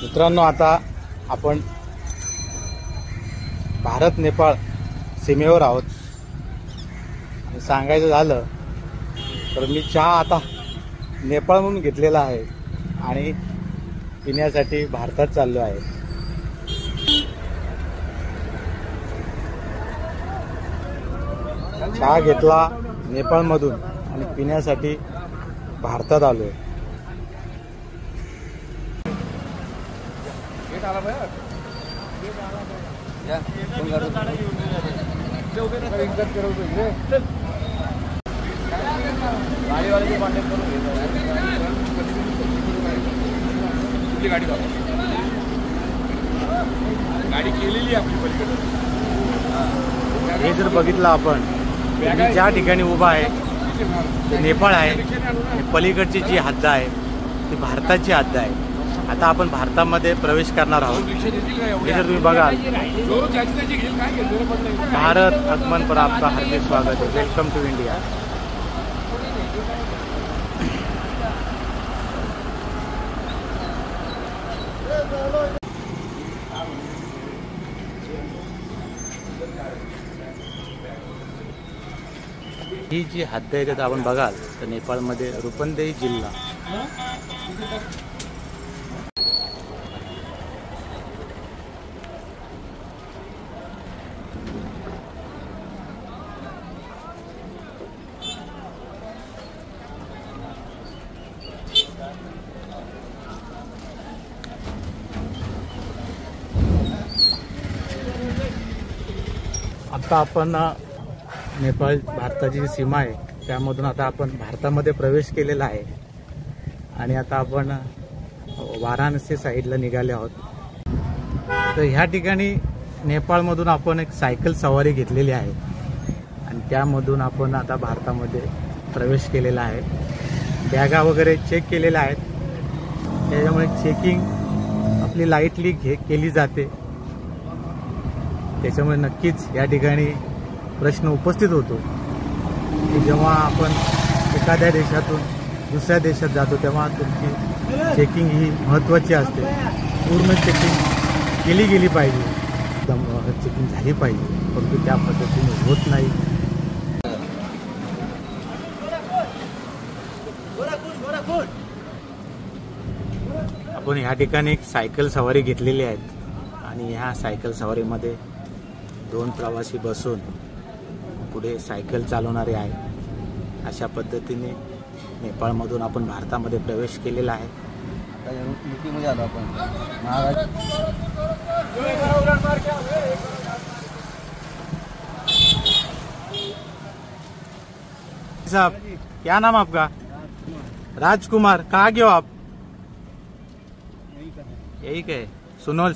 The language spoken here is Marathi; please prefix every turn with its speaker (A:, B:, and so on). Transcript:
A: मित्रांनो, आता आपण भारत नेपाळ सीमेवर आहोत आणि सांगायचं झालं तर मी चहा आता नेपाळहून घेतलेला आहे आणि पिण्यासाठी भारतात चाललो आहे। चहा घेतला नेपाळमधून आणि पिण्यासाठी भारतात आलोय।
B: गाडी केलेली आपली पलीकडे।
A: हे जर बघितलं आपण, मी ज्या ठिकाणी उभा आहे ते नेपाळ आहे। पलीकडची जी हद्द आहे ती भारताची हद्द आहे। आता आपण भारतामध्ये प्रवेश करणार आहोत। हे जर तुम्ही बघाल, भारत आगमन पर आपका हार्दिक स्वागत है, वेलकम टू इंडिया। ही जी हद्द आहे त्यात आपण बघाल तर नेपाळमध्ये रूपन्देही जिल्हा, आता आपण नेपाळ भारताची जी सीमा आहे त्यामधून आता आपण भारतामध्ये प्रवेश केलेला आहे आणि आता आपण वाराणसी साईडला निघाले आहोत। तर ह्या ठिकाणी नेपाळमधून आपण एक सायकल सवारी घेतलेली आहे आणि त्यामधून आपण आता भारतामध्ये प्रवेश केलेला आहे। बॅगा वगैरे चेक केलेल्या आहेत, त्याच्यामुळे चेकिंग आपली लाईटली केली जाते। त्याच्यामुळे नक्कीच या ठिकाणी प्रश्न उपस्थित होतो की जेव्हा आपण एखाद्या देशातून दुसऱ्या देशात जातो तेव्हा तुमची चेकिंग ही महत्त्वाची असते। पूर्ण चेकिंग केली गेली पाहिजे, एकदम चेकिंग झाली पाहिजे, परंतु त्या पद्धतीने होत नाही। आपण ह्या ठिकाणी एक सायकल सवारी घेतलेली आहे आणि ह्या सायकल सवारीमध्ये 2 प्रवासी बसून पुढे सायकल चालवणारे आहे। अशा पद्धतीने नेपाळमधून आपण भारतामध्ये प्रवेश केलेला आहे।
B: युपीमध्ये आलो आपण।
A: साहब, क्या नाम आपका? राजकुमार। कहाँ गए हो आप? यही के सुनोल।